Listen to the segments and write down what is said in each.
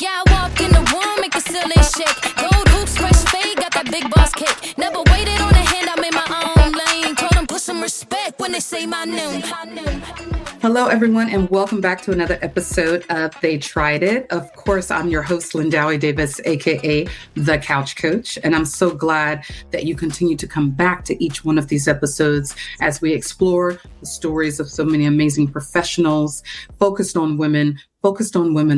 Yeah, I walk in the room, make the ceiling shake. Gold hoops, fresh fade, got that big boss cake. Never waited on a hand, I'm in my own lane. Told them put some respect when they say my name. Hello, everyone, and welcome back to another episode of They Tried It. Of course, I'm your host, Lindiwe Davis, aka The Couch Coach, and I'm so glad that you continue to come back to each one of these episodes as we explore the stories of so many amazing professionals focused on women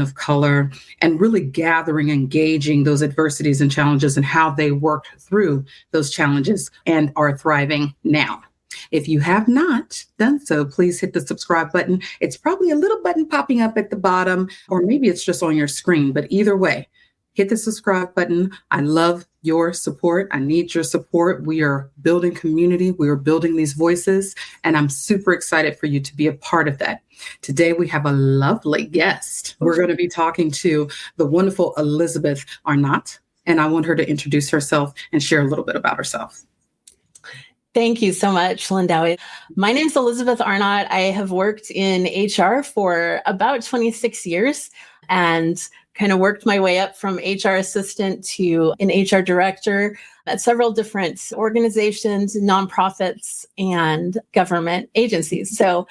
of color, and really gathering, engaging those adversities and challenges and how they worked through those challenges and are thriving now. If you have not done so, please hit the subscribe button. It's probably a little button popping up at the bottom, or maybe it's just on your screen, but either way, hit the subscribe button. I love your support. I need your support. We are building community. We are building these voices, and I'm super excited for you to be a part of that. Today, we have a lovely guest. We're going to be talking to the wonderful Elizabeth Arnott, and I want her to introduce herself and share a little bit about herself. Thank you so much, Lindiwe. My name is Elizabeth Arnott. I have worked in HR for about 26 years and kind of worked my way up from HR assistant to an HR director at several different organizations, nonprofits, and government agencies. So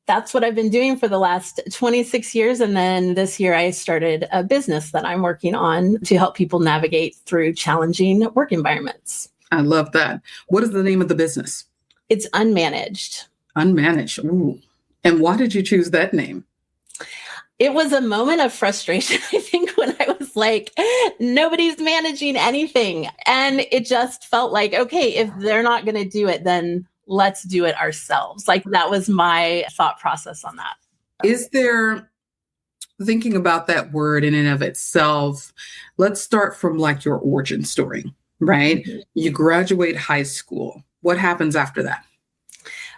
that's what I've been doing for the last 26 years. And then this year I started a business that I'm working on to help people navigate through challenging work environments. I love that. What is the name of the business? It's Unmanaged. Unmanaged. Ooh. And why did you choose that name? It was a moment of frustration, I think, when I was like, nobody's managing anything. And it just felt like, okay, if they're not going to do it, then let's do it ourselves. Like that was my thought process on that. Is there, thinking about that word in and of itself, let's start from like your origin story. Right? Mm-hmm. You graduate high school. What happens after that?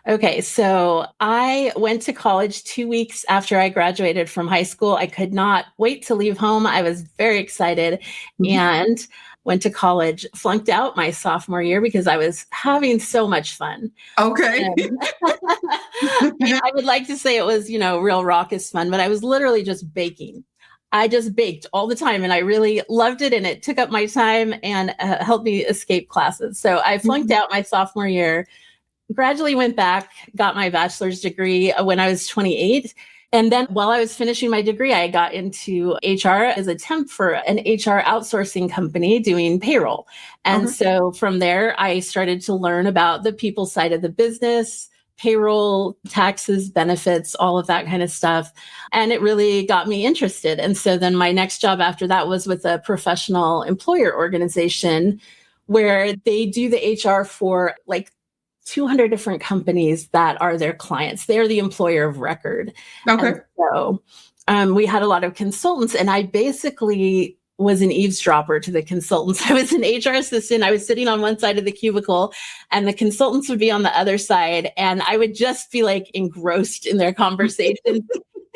Okay, so I went to college 2 weeks after I graduated from high school. I could not wait to leave home. I was very excited and went to college, flunked out my sophomore year because I was having so much fun. Okay. I would like to say it was, real raucous fun, but I was literally just baking. I just baked all the time and I really loved it. And it took up my time and helped me escape classes. So I flunked out my sophomore year, gradually went back, got my bachelor's degree when I was 28. And then while I was finishing my degree, I got into HR as a temp for an HR outsourcing company doing payroll. And so from there, I started to learn about the people side of the business, payroll, taxes, benefits, all of that kind of stuff. And it really got me interested. And so then my next job after that was with a professional employer organization where they do the HR for like 200 different companies that are their clients. They're the employer of record. Okay. And so we had a lot of consultants, and I basically was an eavesdropper to the consultants. I was an HR assistant. I was sitting on one side of the cubicle and the consultants would be on the other side. And I would just be like engrossed in their conversations,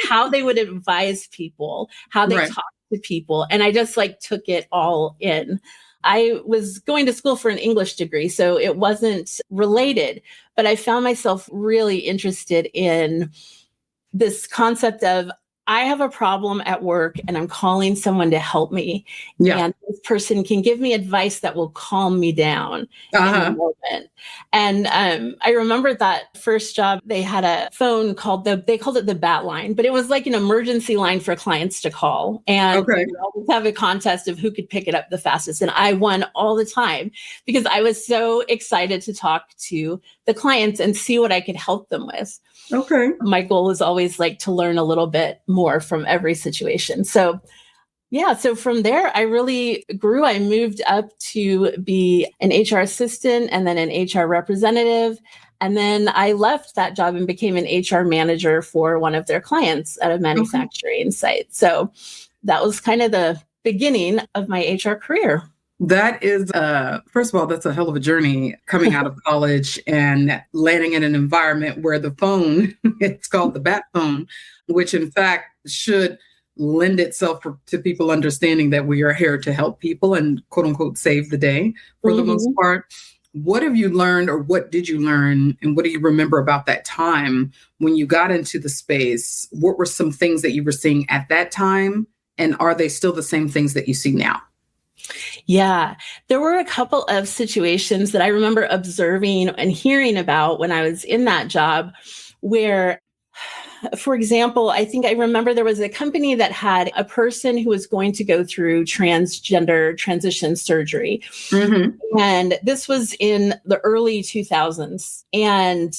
how they would advise people, how they talk to people. And I just like took it all in. I was going to school for an English degree, so it wasn't related, but I found myself really interested in this concept of I have a problem at work and I'm calling someone to help me. Yeah. And this person can give me advice that will calm me down in the moment. And I remember that first job, they had a phone they called it the bat line, but it was like an emergency line for clients to call. And we would always have a contest of who could pick it up the fastest. And I won all the time because I was so excited to talk to the clients and see what I could help them with. Okay. My goal is always like to learn a little bit more from every situation. So from there, I really grew. I moved up to be an HR assistant and then an HR representative. And then I left that job and became an HR manager for one of their clients at a manufacturing site. So that was kind of the beginning of my HR career. That is, first of all, that's a hell of a journey coming out of college and landing in an environment where the phone, it's called the bat phone, which in fact should lend itself to people understanding that we are here to help people and quote unquote save the day for the most part. What have you learned, or what did you learn, and what do you remember about that time when you got into the space? What were some things that you were seeing at that time And are they still the same things that you see now? Yeah, there were a couple of situations that I remember observing and hearing about when I was in that job where, for example, I think I remember there was a company that had a person who was going to go through transgender transition surgery. Mm-hmm. And this was in the early 2000s. And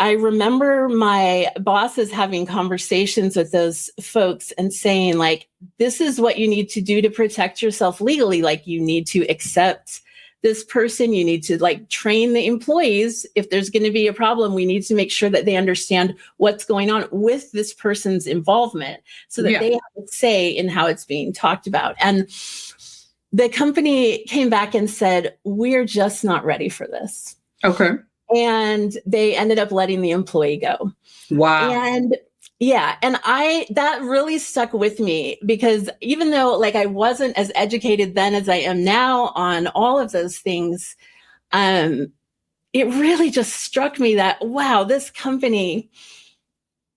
I remember my bosses having conversations with those folks and saying, like, this is what you need to do to protect yourself legally. Like, you need to accept this person. You need to train the employees. If there's going to be a problem, we need to make sure that they understand what's going on with this person's involvement so that they have a say in how it's being talked about. And the company came back and said, we're just not ready for this. Okay. And they ended up letting the employee go. Wow. And that really stuck with me because even though I wasn't as educated then as I am now on all of those things, it really just struck me that, wow, this company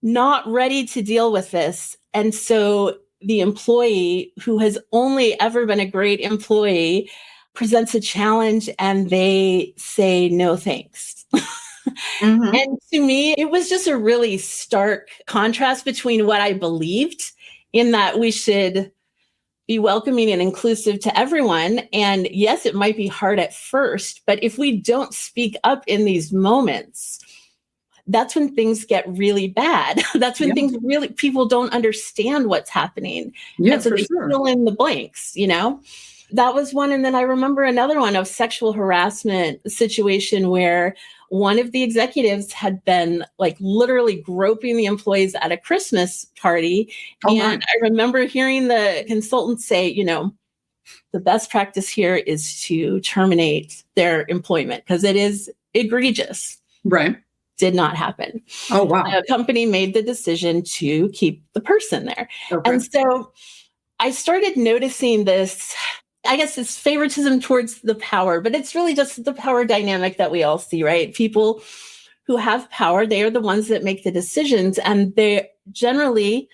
not ready to deal with this. And so the employee who has only ever been a great employee presents a challenge and they say, no, thanks. Mm-hmm. And to me, it was just a really stark contrast between what I believed in that we should be welcoming and inclusive to everyone. And yes, it might be hard at first, but if we don't speak up in these moments, that's when things get really bad. That's when people don't understand what's happening. Yeah, and so they fill in the blanks, That was one. And then I remember another one of sexual harassment situation where one of the executives had been literally groping the employees at a Christmas party. I remember hearing the consultant say, the best practice here is to terminate their employment because it is egregious. Right. Did not happen. Oh, wow. The company made the decision to keep the person there. Okay. And so I started noticing this, I guess it's favoritism towards the power, but it's really just the power dynamic that we all see, right? People who have power, they are the ones that make the decisions. And they generally,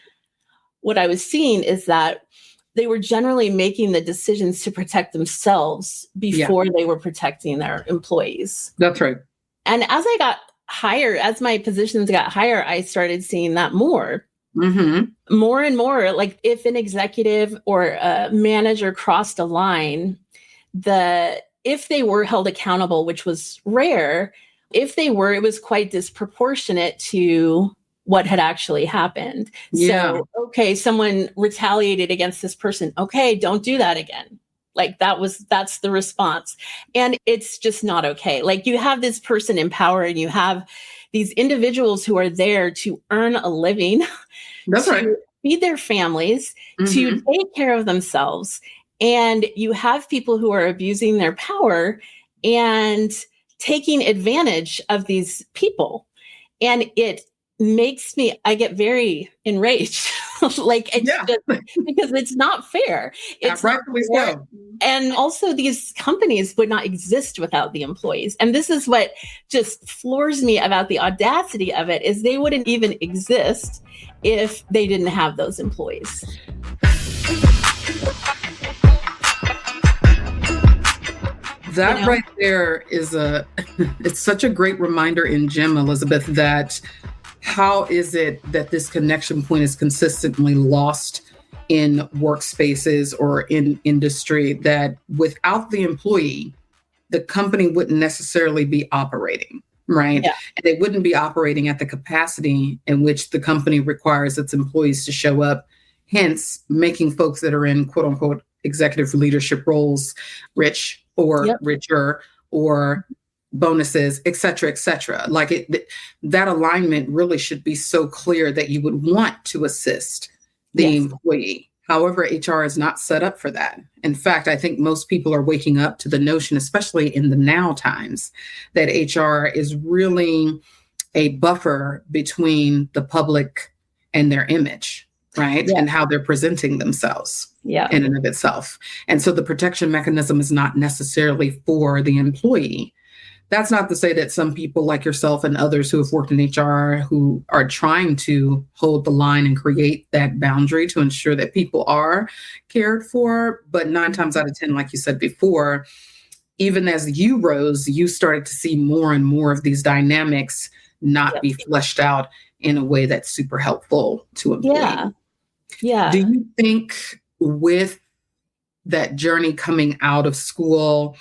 what I was seeing is that they were generally making the decisions to protect themselves before they were protecting their employees. That's right. And as I got higher, as my positions got higher, I started seeing that more. Mm-hmm. More and more, if an executive or a manager crossed a line, if they were held accountable, which was rare, if they were, it was quite disproportionate to what had actually happened. Yeah. So, okay, someone retaliated against this person. Okay, don't do that again. That's the response. And it's just not okay. You have this person in power and you have these individuals who are there to earn a living, That's right. feed their families, to take care of themselves. And you have people who are abusing their power and taking advantage of these people. And it makes me, I get very enraged. Just because it's not fair. It's rightfully so. And also these companies would not exist without the employees. And this is what just floors me about the audacity of it is they wouldn't even exist if they didn't have those employees. That right there is it's such a great reminder in Gym, Elizabeth, that how is it that this connection point is consistently lost in workspaces or in industry, that without the employee, the company wouldn't necessarily be operating, right? Yeah. And they wouldn't be operating at the capacity in which the company requires its employees to show up, hence making folks that are in quote unquote executive leadership roles rich or richer or bonuses, et cetera, et cetera. That alignment really should be so clear that you would want to assist the employee. However, HR is not set up for that. In fact, I think most people are waking up to the notion, especially in the now times, that HR is really a buffer between the public and their image, right? Yeah. And how they're presenting themselves in and of itself. And so the protection mechanism is not necessarily for the employee. that's not to say that some people like yourself and others who have worked in HR who are trying to hold the line and create that boundary to ensure that people are cared for. But 9 times out of 10, like you said before, even as you rose, you started to see more and more of these dynamics not be fleshed out in a way that's super helpful to employees. Yeah. Yeah. Do you think with that journey coming out of school,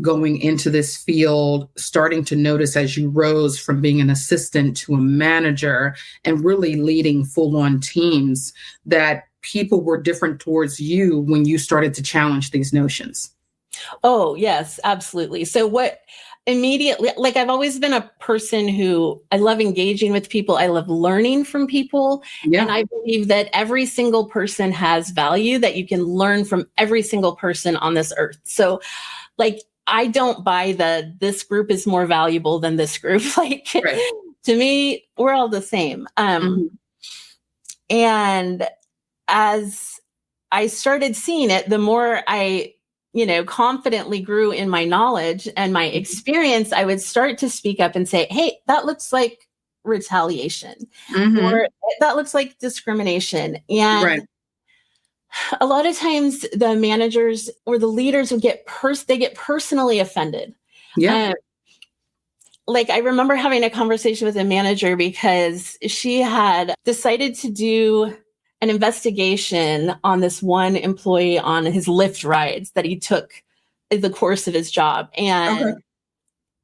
going into this field, starting to notice as you rose from being an assistant to a manager and really leading full-on teams, that people were different towards you when you started to challenge these notions? Oh, yes, absolutely. So what immediately, like I've always been a person who I love engaging with people. I love learning from people. Yeah. And I believe that every single person has value, that you can learn from every single person on this earth. So like, I don't buy this group is more valuable than this group. Like to me, we're all the same. And as I started seeing it, the more I confidently grew in my knowledge and my experience, I would start to speak up and say, hey, that looks like retaliation, or that looks like discrimination. And a lot of times the managers or the leaders would get personally offended. Yeah. Like I remember having a conversation with a manager because she had decided to do an investigation on this one employee on his Lyft rides that he took in the course of his job. And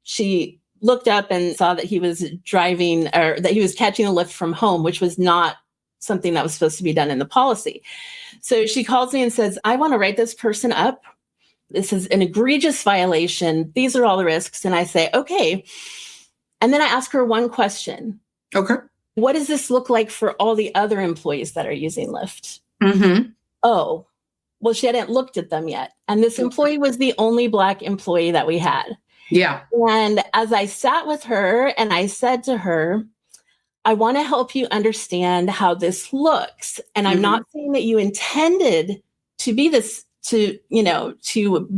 she looked up and saw that he was driving, or that he was catching a Lyft from home, which was not something that was supposed to be done in the policy. So she calls me and says, I want to write this person up. This is an egregious violation. These are all the risks. And I say, okay. And then I ask her one question. Okay. What does this look like for all the other employees that are using Lyft? Oh, well, she hadn't looked at them yet. And this employee was the only Black employee that we had. Yeah. And as I sat with her and I said to her, I want to help you understand how this looks. And I'm not saying that you intended to be this, to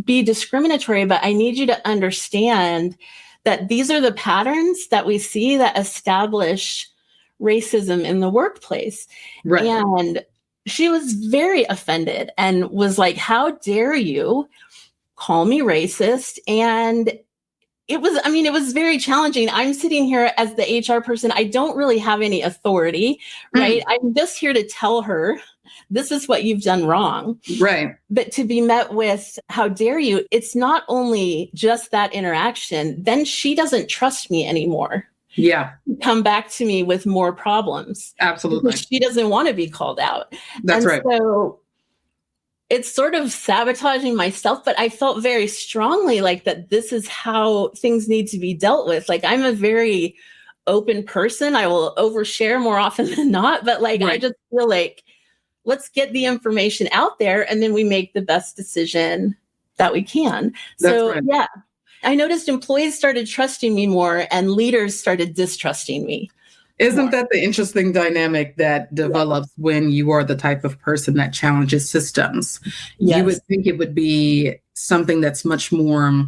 be discriminatory, but I need you to understand that these are the patterns that we see that establish racism in the workplace. Right. And she was very offended and was like, how dare you call me racist? And it was very challenging. I'm sitting here as the HR person. I don't really have any authority, right? I'm just here to tell her, this is what you've done wrong. Right. But to be met with, how dare you? It's not only just that interaction. Then she doesn't trust me anymore. Yeah. Come back to me with more problems. Absolutely. She doesn't want to be called out. That's right. So it's sort of sabotaging myself, but I felt very strongly like that this is how things need to be dealt with. Like I'm a very open person. I will overshare more often than not, but like I just feel like let's get the information out there and then we make the best decision that we can. So yeah, I noticed employees started trusting me more and leaders started distrusting me. Isn't that the interesting dynamic that develops when you are the type of person that challenges systems? Yes. You would think it would be something that's much more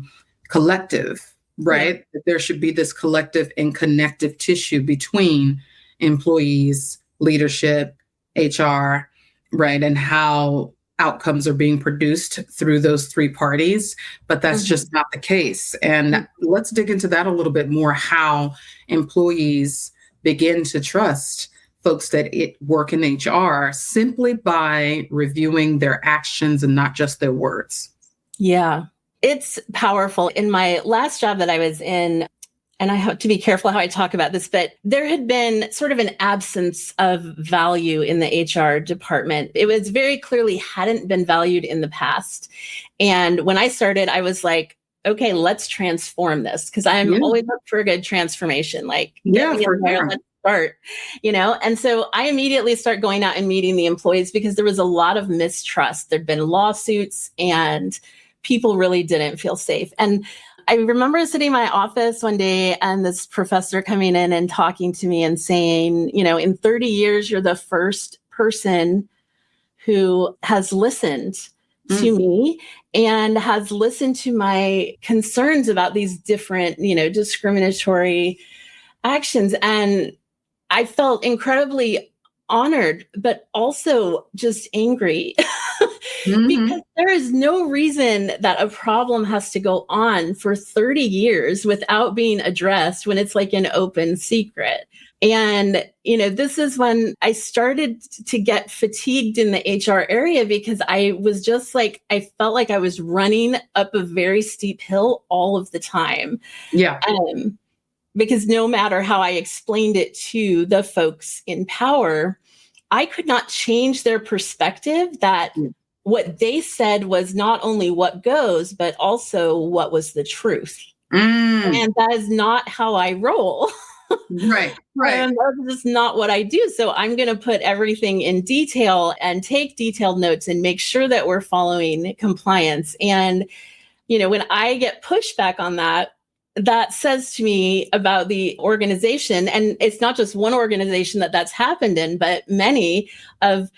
collective, right? Yeah. That there should be this collective and connective tissue between employees, leadership, HR, right? And how outcomes are being produced through those three parties, but that's just not the case. And let's dig into that a little bit more, how employees begin to trust folks that work in HR simply by reviewing their actions and not just their words. Yeah, it's powerful. In my last job that I was in, and I have to be careful how I talk about this, but there had been sort of an absence of value in the HR department. It was very clearly hadn't been valued in the past. And when I started, I was like, okay, let's transform this, because I'm always up for a good transformation. Like, let's start, And so I immediately start going out and meeting the employees because there was a lot of mistrust. There'd been lawsuits and people really didn't feel safe. And I remember sitting in my office one day and this professor coming in and talking to me and saying, in 30 years, you're the first person who has listened to me and has listened to my concerns about these different, discriminatory actions. And I felt incredibly honored, but also just angry because there is no reason that a problem has to go on for 30 years without being addressed when it's like an open secret. And, this is when I started to get fatigued in the HR area because I was just like, I felt like I was running up a very steep hill all of the time. Yeah. Because no matter how I explained it to the folks in power, I could not change their perspective that what they said was not only what goes, but also what was the truth. And that is not how I roll. Right. And that's just not what I do. So I'm going to put everything in detail and take detailed notes and make sure that we're following compliance. And, when I get pushback on that, that says to me about the organization, and it's not just one organization that's happened in, but many of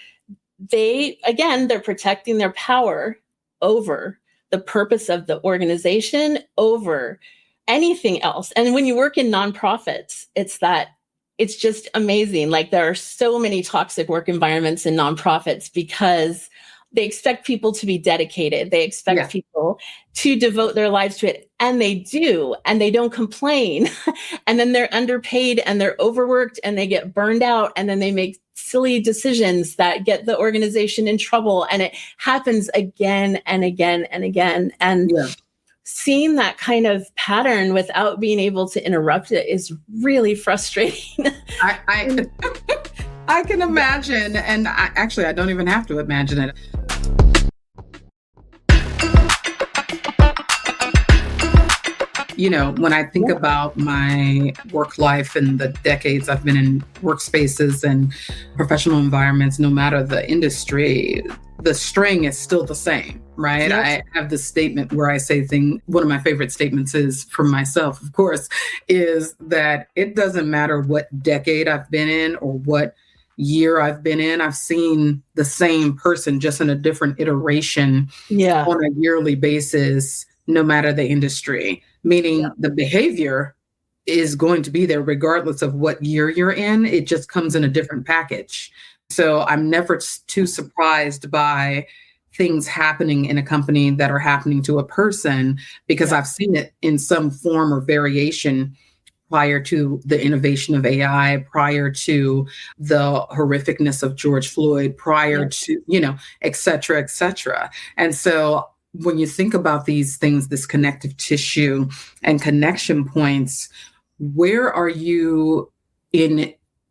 they're protecting their power over the purpose of the organization, over anything else. And when you work in nonprofits, it's just amazing. Like there are so many toxic work environments in nonprofits because they expect people to be dedicated. They expect people to devote their lives to it. And they do. And they don't complain. And then they're underpaid and they're overworked and they get burned out. And then they make silly decisions that get the organization in trouble. And it happens again and again and again. And seeing that kind of pattern without being able to interrupt it is really frustrating. I can imagine. And I don't even have to imagine it. When I think about my work life and the decades I've been in workspaces and professional environments, no matter the industry, the string is still the same, right? Yes. I have this statement where I say one of my favorite statements is from myself, of course, is that it doesn't matter what decade I've been in or what year I've been in. I've seen the same person just in a different iteration on a yearly basis, no matter the industry. Meaning the behavior is going to be there regardless of what year you're in. It just comes in a different package. So I'm never too surprised by things happening in a company that are happening to a person because I've seen it in some form or variation prior to the innovation of AI, prior to the horrificness of George Floyd, prior to, et cetera, et cetera. And so when you think about these things, this connective tissue and connection points, where are you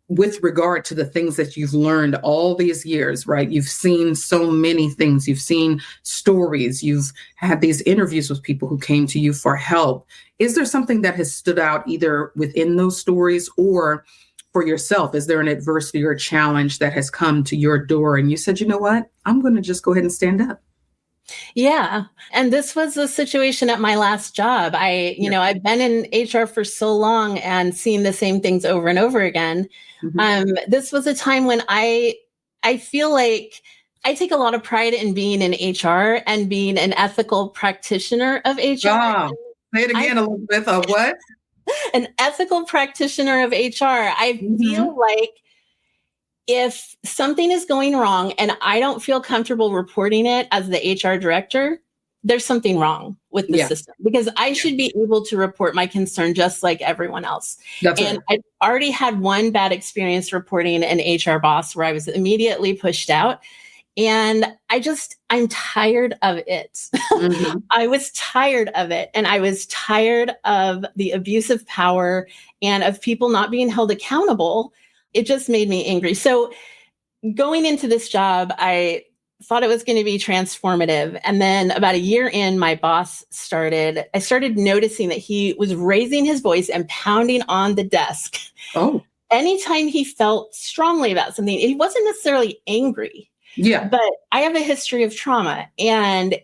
with regard to the things that you've learned all these years, right? You've seen so many things. You've seen stories. You've had these interviews with people who came to you for help. Is there something that has stood out either within those stories or for yourself? Is there an adversity or a challenge that has come to your door and you said, you know what, I'm going to just go ahead and stand up? Yeah. And this was a situation at my last job. I've been in HR for so long and seen the same things over and over again. This was a time when I feel like I take a lot of pride in being in HR and being an ethical practitioner of HR. Oh, say it again, Elizabeth. What? An ethical practitioner of HR. I feel like if something is going wrong and I don't feel comfortable reporting it as the HR director, there's something wrong with the system because I should be able to report my concern just like everyone else. That's right. I've already had one bad experience reporting an HR boss where I was immediately pushed out. And I'm tired of it. I was tired of it. And I was tired of the abusive power and of people not being held accountable. It just made me angry. So going into this job, I thought it was going to be transformative. And then about a year in, my boss I started noticing that he was raising his voice and pounding on the desk. Oh. Anytime he felt strongly about something, he wasn't necessarily angry. Yeah. But I have a history of trauma. And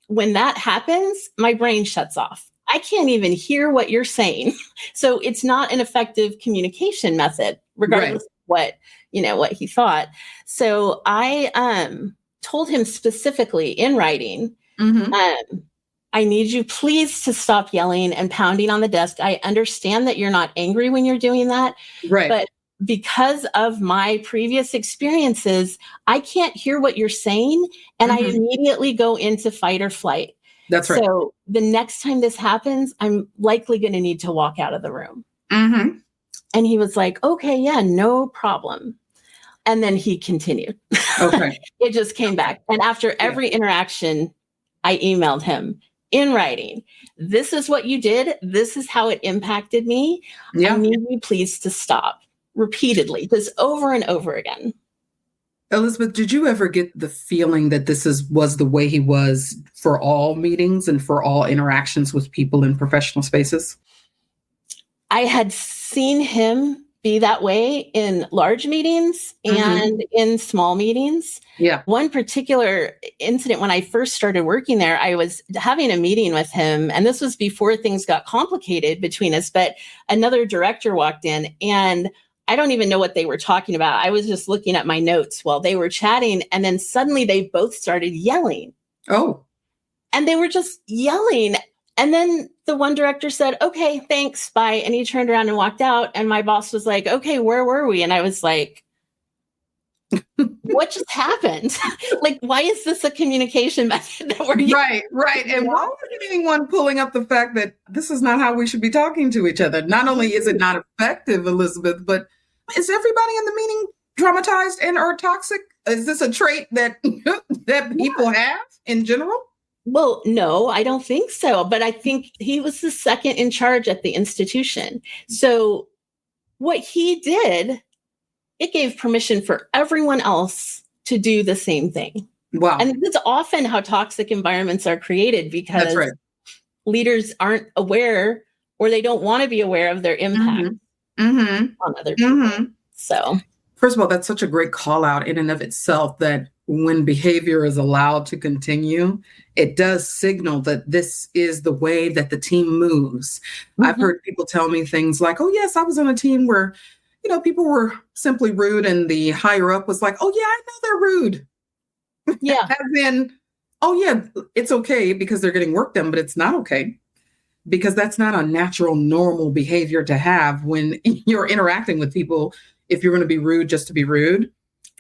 when that happens, my brain shuts off. I can't even hear what you're saying. So it's not an effective communication method, regardless of what he thought. So I told him specifically in writing, Mm-hmm. I need you please to stop yelling and pounding on the desk. I understand that you're not angry when you're doing that, Right. but because of my previous experiences, I can't hear what you're saying. And I immediately go into fight or flight. That's right. So the next time this happens, I'm likely going to need to walk out of the room. Mm-hmm. And he was like, okay, yeah, no problem. And then he continued. Okay. It just came back. And after every interaction, I emailed him in writing. This is what you did. This is how it impacted me. Yeah. I need you please to stop repeatedly, just over and over again. Elizabeth, did you ever get the feeling that was the way he was for all meetings and for all interactions with people in professional spaces? I had seen him be that way in large meetings and in small meetings. Yeah. One particular incident when I first started working there, I was having a meeting with him, and this was before things got complicated between us, but another director walked in, and I don't even know what they were talking about. I was just looking at my notes while they were chatting, and then suddenly they both started yelling. Oh. And they were just yelling. And then the one director said, okay, thanks, bye. And he turned around and walked out. And my boss was like, okay, where were we? And I was like, what just happened? Like, why is this a communication method that we're using? Right. And why wasn't anyone pulling up the fact that this is not how we should be talking to each other? Not only is it not effective, Elizabeth, but is everybody in the meeting traumatized and or toxic? Is this a trait that that people have in general? Well, no, I don't think so. But I think he was the second in charge at the institution. So what he did, it gave permission for everyone else to do the same thing. Wow. And this is often how toxic environments are created, because leaders aren't aware, or they don't want to be aware of their impact on other people. So, first of all, that's such a great call out in and of itself, that when behavior is allowed to continue, it does signal that this is the way that the team moves. I've heard people tell me things like, oh, yes, I was on a team where, people were simply rude, and the higher up was like, oh, yeah, I know they're rude. Yeah. As in, oh, yeah, it's okay because they're getting work done, but it's not okay because that's not a natural, normal behavior to have when you're interacting with people. If you're going to be rude just to be rude,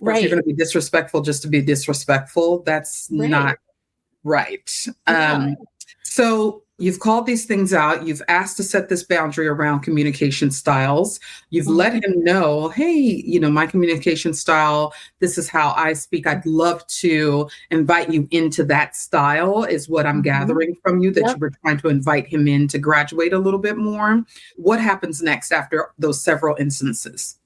or if you're going to be disrespectful just to be disrespectful, that's not right. So you've called these things out. You've asked to set this boundary around communication styles. You've let him know, hey, my communication style, this is how I speak. I'd love to invite you into that style, is what I'm gathering from you, that you were trying to invite him in to graduate a little bit more. What happens next after those several instances?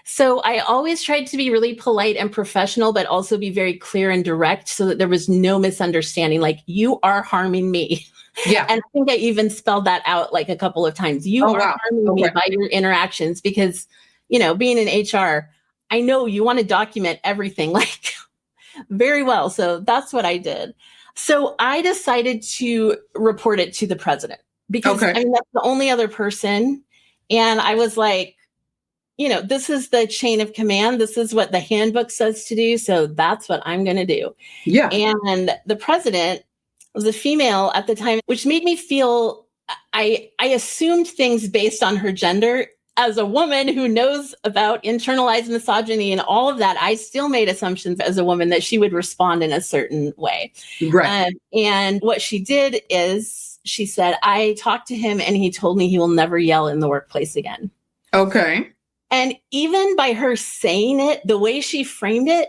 So I always tried to be really polite and professional, but also be very clear and direct so that there was no misunderstanding. Like, you are harming me. Yeah. And I think I even spelled that out like a couple of times. You are harming me by your interactions, because, being in HR, I know you want to document everything like very well. So that's what I did. So I decided to report it to the president, because that's the only other person. And I was like, this is the chain of command. This is what the handbook says to do. So that's what I'm going to do. Yeah. And the president was a female at the time, which made me feel, I assumed things based on her gender. As a woman who knows about internalized misogyny and all of that, I still made assumptions as a woman that she would respond in a certain way. Right. And what she did is she said, I talked to him and he told me he will never yell in the workplace again. Okay. And even by her saying it, the way she framed it,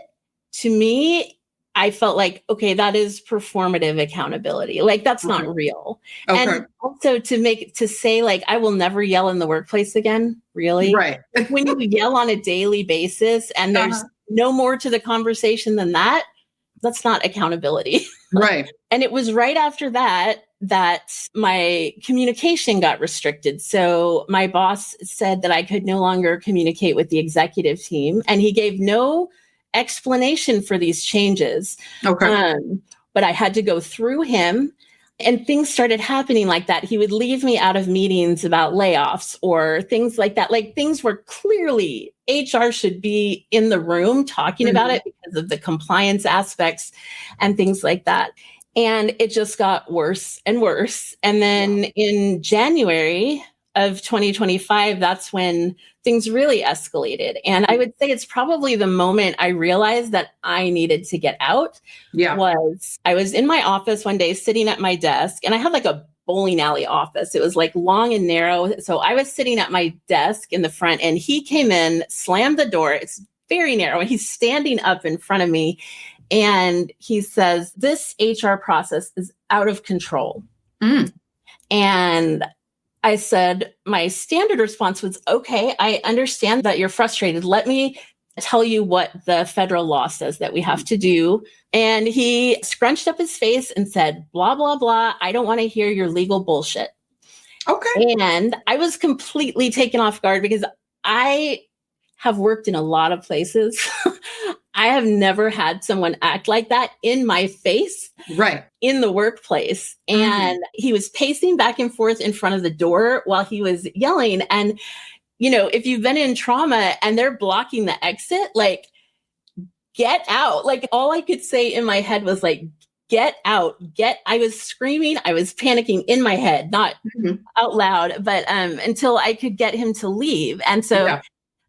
to me, I felt like, okay, that is performative accountability. Like, that's not real. And also to say, like, I will never yell in the workplace again. Really? Right. Like, when you yell on a daily basis and there's no more to the conversation than that, that's not accountability. Right. And it was right after that my communication got restricted. So my boss said that I could no longer communicate with the executive team, and he gave no explanation for these changes. Okay. But I had to go through him. And things started happening like that. He would leave me out of meetings about layoffs or things like that. Like things where clearly HR should be in the room talking about it because of the compliance aspects and things like that. And it just got worse and worse. And then in January of 2025, that's when things really escalated. And I would say it's probably the moment I realized that I needed to get out. Was I was in my office one day sitting at my desk, and I had like a bowling alley office. It was like long and narrow. So I was sitting at my desk in the front, and he came in, slammed the door. It's very narrow, and he's standing up in front of me. And he says, "This HR process is out of control." And I said, my standard response was, "Okay, I understand that you're frustrated. Let me tell you what the federal law says that we have to do." And he scrunched up his face and said, "Blah, blah, blah. I don't want to hear your legal bullshit." Okay. And I was completely taken off guard because I have worked in a lot of places. I have never had someone act like that in my face, in the workplace. And he was pacing back and forth in front of the door while he was yelling. And, you know, if you've been in trauma and they're blocking the exit, like, get out. Like, all I could say in my head was like, get out, I was screaming. I was panicking in my head, not out loud, but until I could get him to leave. And so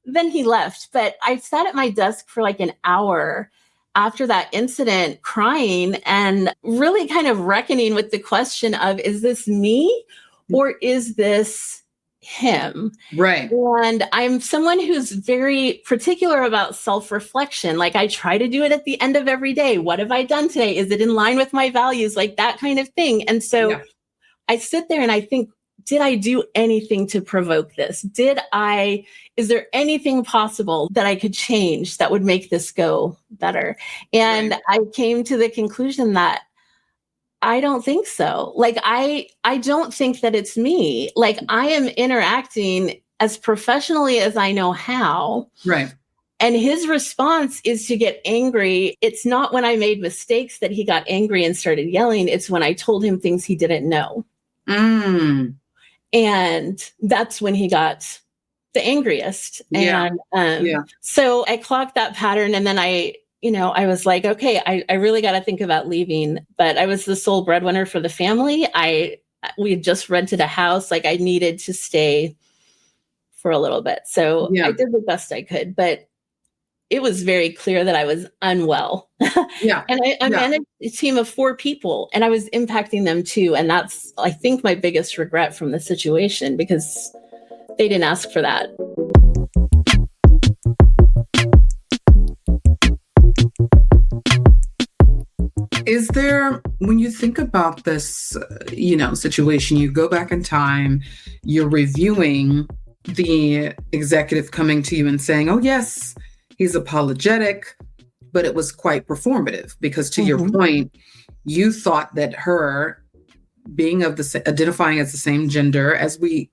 then he left, but I sat at my desk for like an hour after that incident crying and really kind of reckoning with the question of, is this me or is this him? Right. And I'm someone who's very particular about self-reflection. Like I try to do it at the end of every day. What have I done today? Is it in line with my values? Like that kind of thing. And so I sit there and I think, did I do anything to provoke this? Is there anything possible that I could change that would make this go better? And I came to the conclusion that I don't think so. Like, I don't think that it's me. Like, I am interacting as professionally as I know how. Right. And his response is to get angry. It's not when I made mistakes that he got angry and started yelling. It's when I told him things he didn't know. And that's when he got the angriest. And so I clocked that pattern. And then I was like, okay, I really got to think about leaving. But I was the sole breadwinner for the family. We had just rented a house. Like I needed to stay for a little bit. So I did the best I could. But it was very clear that I was unwell. And I managed a team of 4 people and I was impacting them too. And that's, I think, my biggest regret from the situation because they didn't ask for that. Is there, when you think about this, situation, you go back in time, you're reviewing the executive coming to you and saying, "Oh, yes, he's apologetic," but it was quite performative because to your point, you thought that her being identifying as the same gender as we,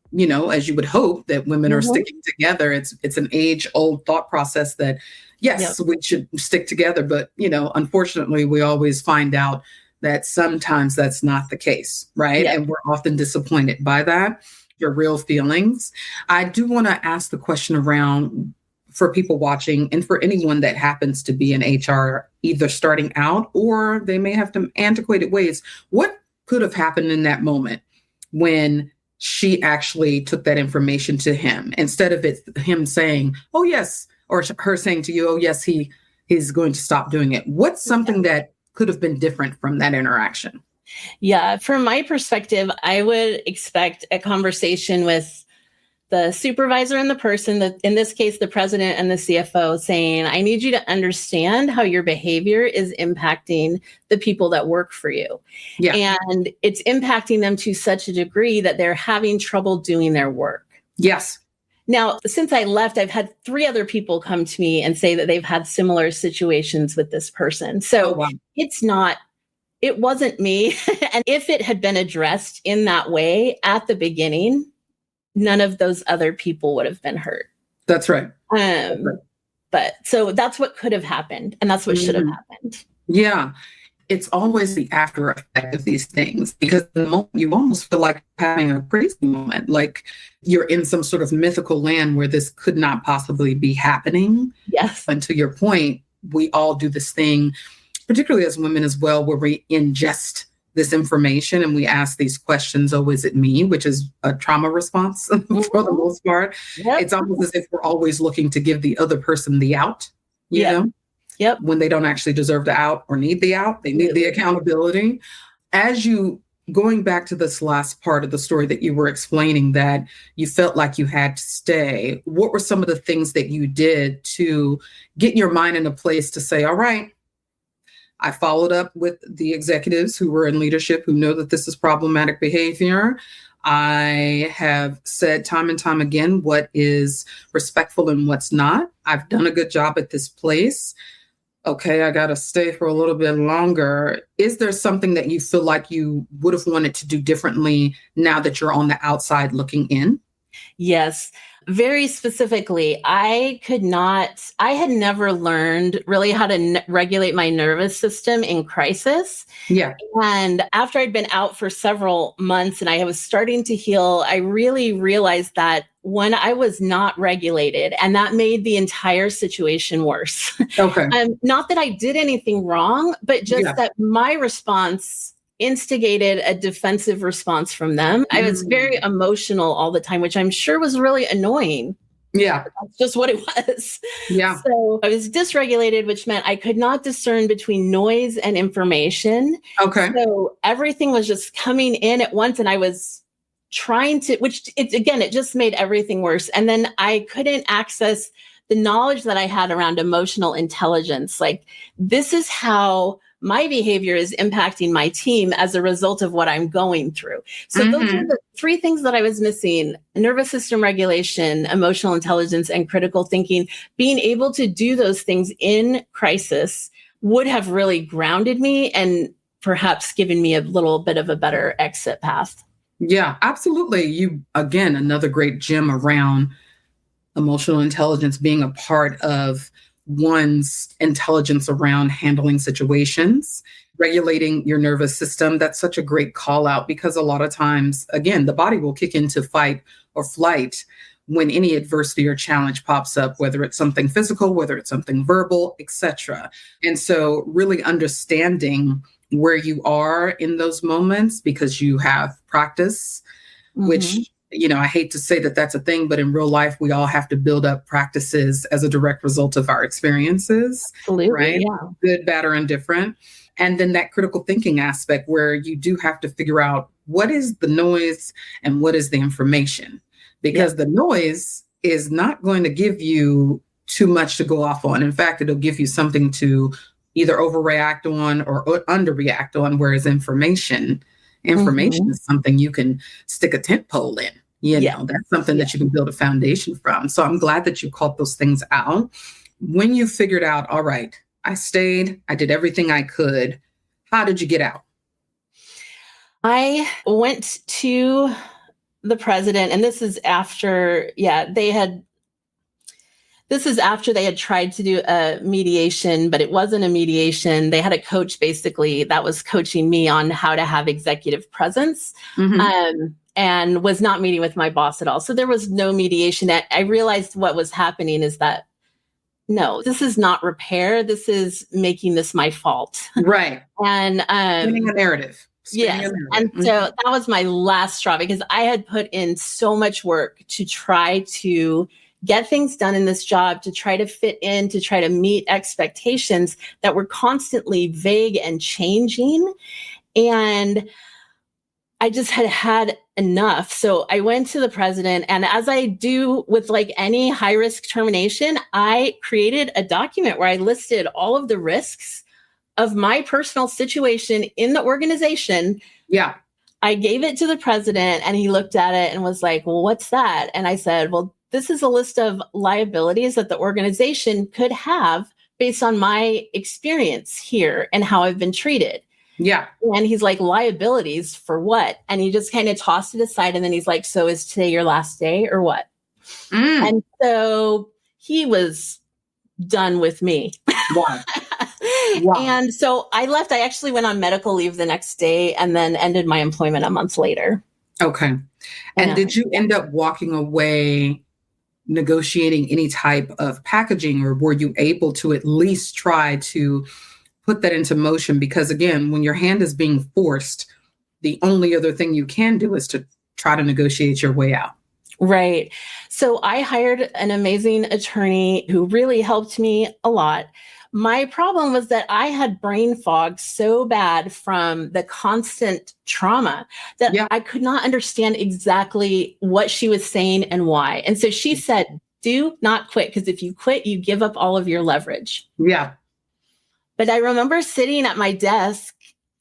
as you would hope that women are sticking together. It's an age-old thought process that, yes, we should stick together. But, unfortunately, we always find out that sometimes that's not the case, right? And we're often disappointed by that, your real feelings. I do want to ask the question around, for people watching and for anyone that happens to be in HR, either starting out or they may have some antiquated ways, what could have happened in that moment when she actually took that information to him instead of him saying, "Oh, yes," or her saying to you, "Oh, yes, he's going to stop doing it"? What's something that could have been different from that interaction? Yeah, from my perspective, I would expect a conversation with the supervisor and the person, that in this case, the president and the CFO, saying, "I need you to understand how your behavior is impacting the people that work for you. And it's impacting them to such a degree that they're having trouble doing their work." Yes. Now, since I left, I've had 3 other people come to me and say that they've had similar situations with this person. So it wasn't me. And if it had been addressed in that way at the beginning, none of those other people would have been hurt. That's right. But so that's what could have happened. And that's what should have happened. Yeah. it's always the after effect of these things, because the moment you almost feel like having a crazy moment, like you're in some sort of mythical land where this could not possibly be happening. Yes. And to your point, we all do this thing, particularly as women as well, where we ingest this information and we ask these questions, oh, is it me? Which is a trauma response for the most part. Yep. It's almost as if we're always looking to give the other person the out, you know? Yep. When they don't actually deserve the out or need the out, they need the accountability. As you, going back to this last part of the story that you were explaining, that you felt like you had to stay, what were some of the things that you did to get your mind in a place to say, all right, I followed up with the executives who were in leadership who know that this is problematic behavior. I have said time and time again what is respectful and what's not. I've done a good job at this place. Okay, I got to stay for a little bit longer. Is there something that you feel like you would have wanted to do differently now that you're on the outside looking in? Yes. Very specifically, I had never learned really how to regulate my nervous system in crisis. Yeah. And after I'd been out for several months and I was starting to heal, I really realized that when I was not regulated, and that made the entire situation worse. Okay. Not that I did anything wrong, but just that my response instigated a defensive response from them. I was very emotional all the time, which I'm sure was really annoying. Yeah. That's just what it was. Yeah. So I was dysregulated, which meant I could not discern between noise and information. Okay. So everything was just coming in at once, and I was trying to, it just made everything worse. And then I couldn't access the knowledge that I had around emotional intelligence. Like, this is how my behavior is impacting my team as a result of what I'm going through. So those are the three things that I was missing: nervous system regulation, emotional intelligence, and critical thinking. Being able to do those things in crisis would have really grounded me and perhaps given me a little bit of a better exit path. Yeah, absolutely. You, again, another great gem around emotional intelligence being a part of one's intelligence around handling situations, regulating your nervous system. That's such a great call out, because a lot of times, again, the body will kick into fight or flight when any adversity or challenge pops up, whether it's something physical, whether it's something verbal, etc. And so really understanding where you are in those moments, because you have practice, which, you know, I hate to say that that's a thing, but in real life, we all have to build up practices as a direct result of our experiences. Absolutely, right? Yeah. Good, bad, or indifferent. And then that critical thinking aspect where you do have to figure out what is the noise and what is the information, because the noise is not going to give you too much to go off on. In fact, it'll give you something to either overreact on or underreact on, whereas information is something you can stick a tent pole in. You know, that's something that you can build a foundation from. So I'm glad that you called those things out. When you figured out, all right, I stayed, I did everything I could, how did you get out? I went to the president, and this is after, this is after they had tried to do a mediation, but it wasn't a mediation. They had a coach basically that was coaching me on how to have executive presence, and was not meeting with my boss at all. So there was no mediation. I realized what was happening is that, no, this is not repair. This is making this my fault. Right. And spinning a narrative. Yes. And so that was my last straw, because I had put in so much work to try to get things done in this job, to try to fit in, to try to meet expectations that were constantly vague and changing. And I just had enough. So I went to the president, and as I do with like any high risk termination, I created a document where I listed all of the risks of my personal situation in the organization. Yeah. I gave it to the president, and he looked at it and was like, well, what's that? And I said, well, this is a list of liabilities that the organization could have based on my experience here and how I've been treated. Yeah. And he's like, liabilities for what? And he just kind of tossed it aside. And then he's like, so is today your last day or what? And so he was done with me. Why? Wow. And so I left. I actually went on medical leave the next day and then ended my employment a month later. Okay. And Yeah. did you end up walking away negotiating any type of packaging, or were you able to at least try to put that into motion? Because again, when your hand is being forced, the only other thing you can do is to try to negotiate your way out. Right. So I hired an amazing attorney who really helped me a lot. My problem was that I had brain fog so bad from the constant trauma that Yeah. I could not understand exactly what she was saying and why. And so she said, do not quit, because if you quit, you give up all of your leverage. Yeah. But I remember sitting at my desk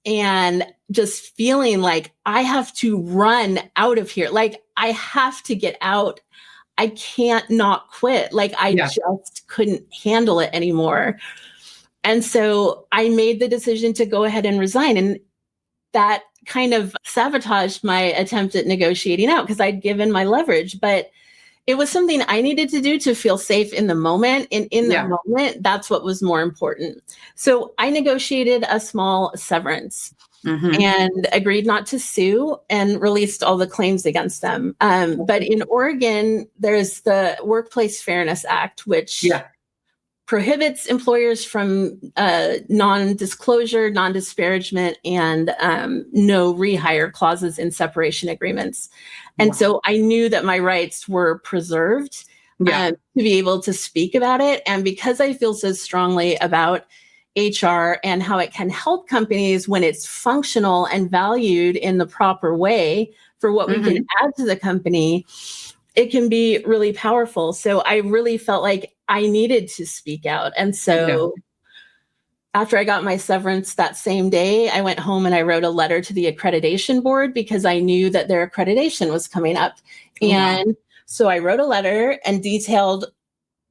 and just feeling like I have to run out of here. Like I have to get out. I can't not quit. Like I just couldn't handle it anymore. And so I made the decision to go ahead and resign. And that kind of sabotaged my attempt at negotiating out because I'd given my leverage. But it was something I needed to do to feel safe in the moment. And in the moment, that's what was more important. So I negotiated a small severance and agreed not to sue and released all the claims against them. But in Oregon, there's the Workplace Fairness Act, which prohibits employers from non-disclosure, non-disparagement, and no rehire clauses in separation agreements. And so I knew that my rights were preserved to be able to speak about it. And because I feel so strongly about HR and how it can help companies when it's functional and valued in the proper way for what we can add to the company, it can be really powerful. So I really felt like I needed to speak out. And so after I got my severance that same day, I went home and I wrote a letter to the accreditation board because I knew that their accreditation was coming up. And so I wrote a letter and detailed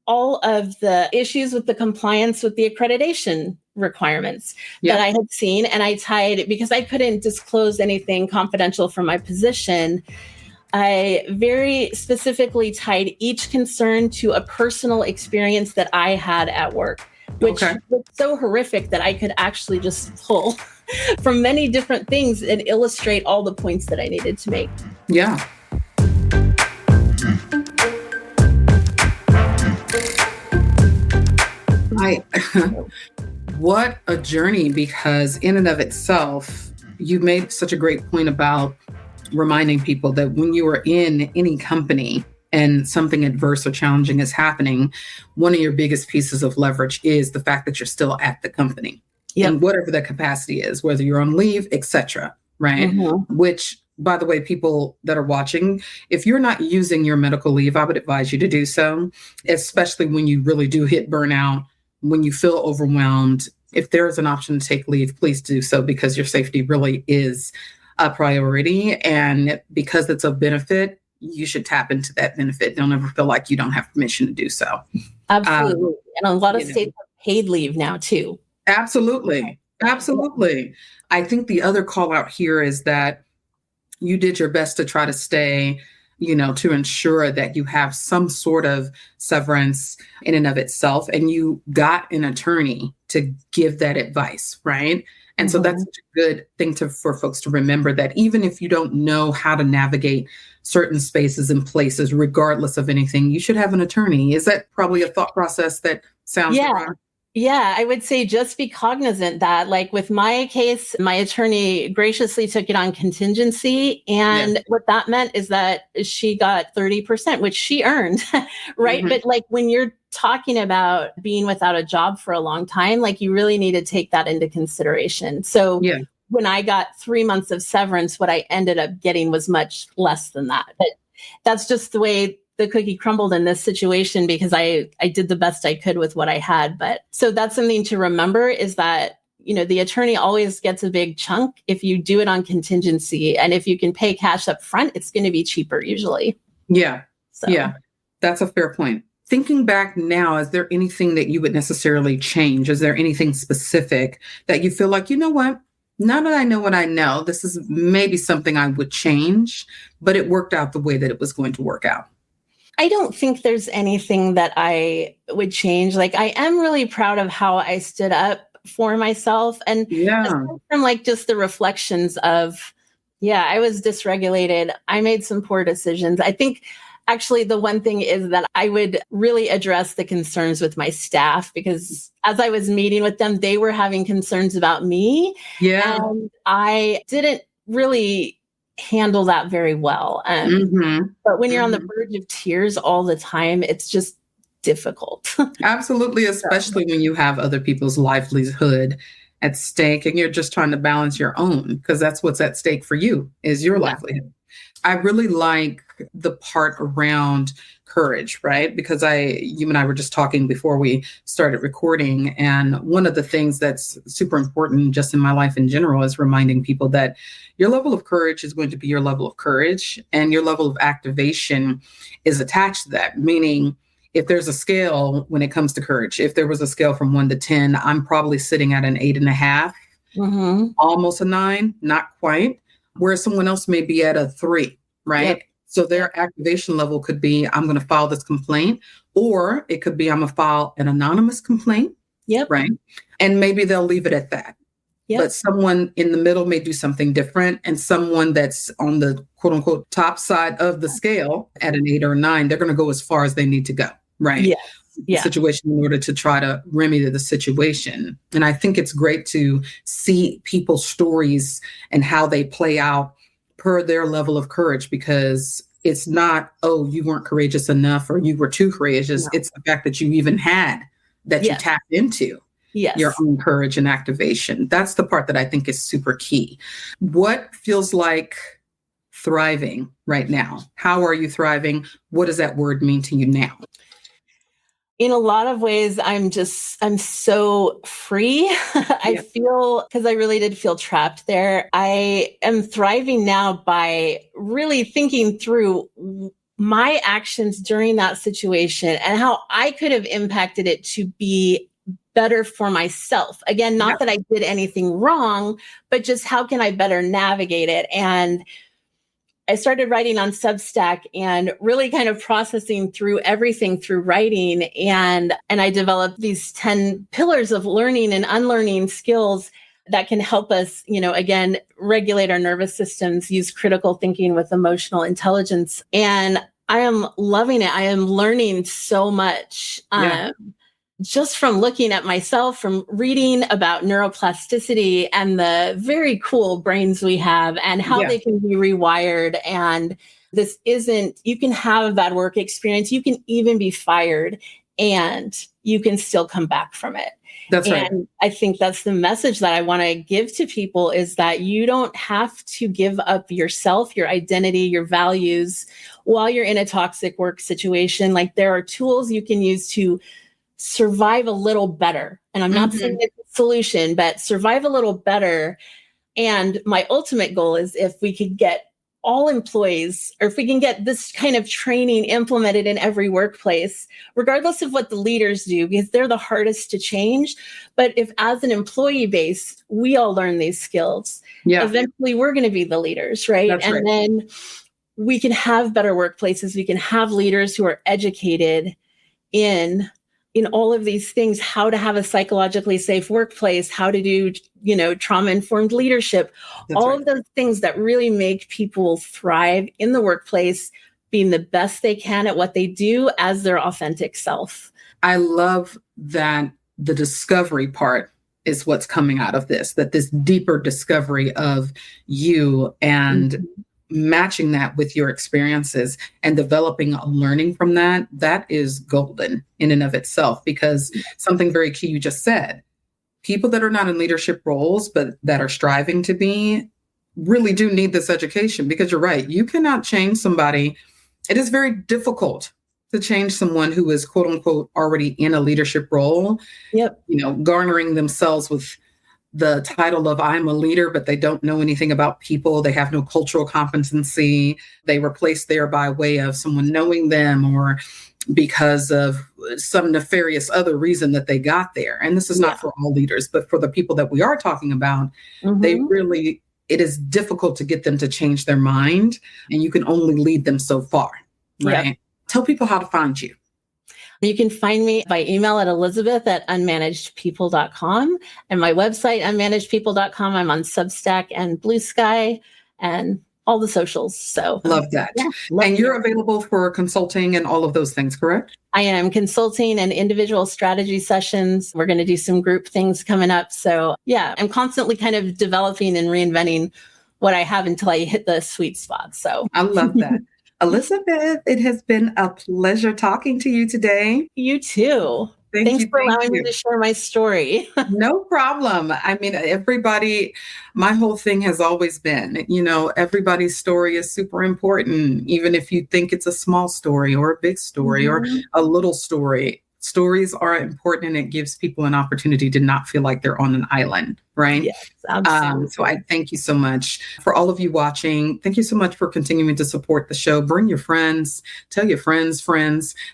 all of the issues with the compliance with the accreditation requirements that I had seen. And I tied, because I couldn't disclose anything confidential from my position, I very specifically tied each concern to a personal experience that I had at work, which was so horrific that I could actually just pull from many different things and illustrate all the points that I needed to make. Yeah. What a journey, because in and of itself, you made such a great point about reminding people that when you are in any company and something adverse or challenging is happening, one of your biggest pieces of leverage is the fact that you're still at the company in whatever the capacity is, whether you're on leave, etc. Right? Which, by the way, people that are watching, if you're not using your medical leave, I would advise you to do so, especially when you really do hit burnout, when you feel overwhelmed. If there's an option to take leave, please do so, because your safety really is a priority. And because it's a benefit, you should tap into that benefit. Don't ever feel like you don't have permission to do so. Absolutely. And a lot of states have paid leave now too. Absolutely. Absolutely. I think the other call out here is that you did your best to try to stay, to ensure that you have some sort of severance in and of itself. And you got an attorney to give that advice, right? And so that's such a good thing for folks to remember, that even if you don't know how to navigate certain spaces and places, regardless of anything, you should have an attorney. Is that probably a thought process that sounds right? Yeah, I would say just be cognizant that, like with my case, my attorney graciously took it on contingency. And what that meant is that she got 30%, which she earned, right? But like when you're talking about being without a job for a long time, like you really need to take that into consideration. So when I got 3 months of severance, what I ended up getting was much less than that. But that's just the way the cookie crumbled in this situation, because I did the best I could with what I had. But so that's something to remember, is that, the attorney always gets a big chunk if you do it on contingency. And if you can pay cash up front, it's going to be cheaper usually. Yeah. That's a fair point. Thinking back now, is there anything that you would necessarily change? Is there anything specific that you feel like, you know what? Now that I know what I know, this is maybe something I would change, but it worked out the way that it was going to work out? I don't think there's anything that I would change. Like, I am really proud of how I stood up for myself. And aside from like just the reflections of, I was dysregulated. I made some poor decisions. I think actually the one thing is that I would really address the concerns with my staff, because as I was meeting with them, they were having concerns about me. And I didn't really handle that very well. But when you're on the verge of tears all the time, it's just difficult. Absolutely, especially when you have other people's livelihood at stake and you're just trying to balance your own, because that's what's at stake for you, is your livelihood. I really like the part around courage, right? Because you and I were just talking before we started recording. And one of the things that's super important just in my life in general is reminding people that your level of courage is going to be your level of courage, and your level of activation is attached to that. Meaning, if there's a scale when it comes to courage, if there was a scale from 1 to 10, I'm probably sitting at an 8.5, almost a 9, not quite, whereas someone else may be at a 3, right? So their activation level could be, I'm going to file this complaint, or it could be, I'm going to file an anonymous complaint, right? And maybe they'll leave it at that. But someone in the middle may do something different, and someone that's on the quote unquote top side of the scale at an 8 or 9, they're going to go as far as they need to go, right? Situation in order to try to remedy the situation. And I think it's great to see people's stories and how they play out per their level of courage, because it's not, oh, you weren't courageous enough or you were too courageous. It's the fact that you even had that you tapped into your own courage and activation. That's the part that I think is super key. What feels like thriving right now? How are you thriving? What does that word mean to you now? In a lot of ways, I'm so free. I feel, because I really did feel trapped there. I am thriving now by really thinking through my actions during that situation and how I could have impacted it to be better for myself. Again, not that I did anything wrong, but just how can I better navigate it? And I started writing on Substack and really kind of processing through everything through writing. And I developed these 10 pillars of learning and unlearning skills that can help us, again, regulate our nervous systems, use critical thinking with emotional intelligence. And I am loving it. I am learning so much. Just from looking at myself, from reading about neuroplasticity and the very cool brains we have and how they can be rewired. And you can have a bad work experience. You can even be fired and you can still come back from it. That's right. And I think that's the message that I want to give to people, is that you don't have to give up yourself, your identity, your values while you're in a toxic work situation. Like, there are tools you can use to survive a little better. And I'm not saying it's a solution, but survive a little better. And my ultimate goal is, if we could get all employees, or if we can get this kind of training implemented in every workplace, regardless of what the leaders do, because they're the hardest to change. But if as an employee base, we all learn these skills, eventually we're going to be the leaders, right? That's and then we can have better workplaces. We can have leaders who are educated in all of these things, how to have a psychologically safe workplace, how to do, trauma-informed leadership, of those things that really make people thrive in the workplace, being the best they can at what they do as their authentic self. I love that the discovery part is what's coming out of this, that this deeper discovery of you and matching that with your experiences and developing a learning from that is golden in and of itself. Because something very key you just said, people that are not in leadership roles, but that are striving to be, really do need this education. Because you're right, you cannot change somebody. It is very difficult to change someone who is quote unquote already in a leadership role, garnering themselves with the title of I'm a leader, but they don't know anything about people. They have no cultural competency. They were placed there by way of someone knowing them, or because of some nefarious other reason that they got there. And this is not for all leaders, but for the people that we are talking about, it is difficult to get them to change their mind, and you can only lead them so far, right? Tell people how to find you. You can find me by email at Elizabeth at unmanagedpeople.com and my website, unmanagedpeople.com. I'm on Substack and Blue Sky and all the socials. So love that. Yeah, and you're available for consulting and all of those things, correct? I am consulting and individual strategy sessions. We're going to do some group things coming up. So yeah, I'm constantly kind of developing and reinventing what I have until I hit the sweet spot. So I love that. Elizabeth, it has been a pleasure talking to you today. You too. Thanks for allowing me to share my story. No problem. I mean, everybody, my whole thing has always been, everybody's story is super important, even if you think it's a small story or a big story or a little story. Stories are important, and it gives people an opportunity to not feel like they're on an island, right? Yes, absolutely. So I thank you so much. For all of you watching, thank you so much for continuing to support the show. Bring your friends, tell your friends,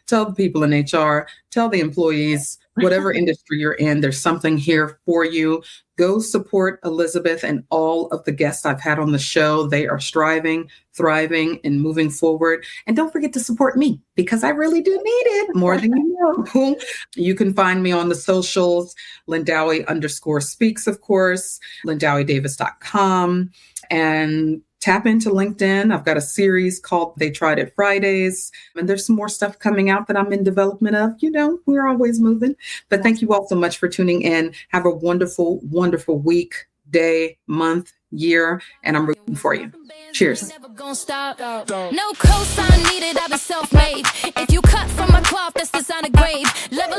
tell the people in HR, tell the employees, whatever industry you're in, there's something here for you. Go support Elizabeth and all of the guests I've had on the show. They are striving, thriving, and moving forward. And don't forget to support me, because I really do need it more than you know. You can find me on the socials, Lindiwe_speaks, of course, LindiweDavis.com, and tap into LinkedIn. I've got a series called They Tried It Fridays, and there's some more stuff coming out that I'm in development of. We're always moving. But thank you all so much for tuning in. Have a wonderful, wonderful week, day, month, year, and I'm rooting for you. Cheers. No cosign needed, I've been self-made. If you cut from my cloth, that's designer grade. Level